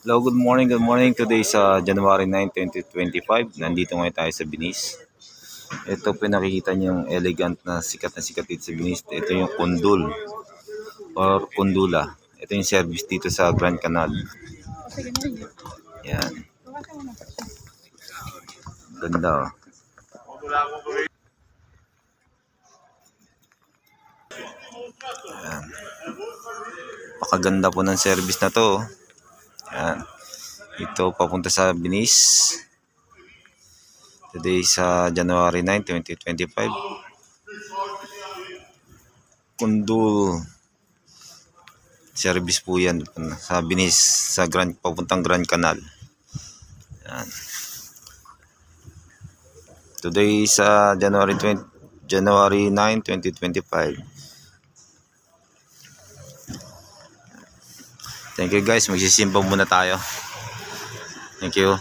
Hello, good morning, good morning. Today sa January 9, 2025. Nandito ngayon tayo sa Venice. Ito pinakikita niyo yung elegant na sikat dito sa Venice. Ito yung kundul or kundula. Ito yung service dito sa Grand Canal. Yan. Ganda oh. Yan. Pakaganda po ng service na to. Yan. Ito papunta sa Venice. Today sa January 9, 2025. Kundul service po yan sa Venice, sa papuntang Grand Canal. Yan. Today sa January 9, 2025. Thank you guys, magsisimba muna tayo. Thank you.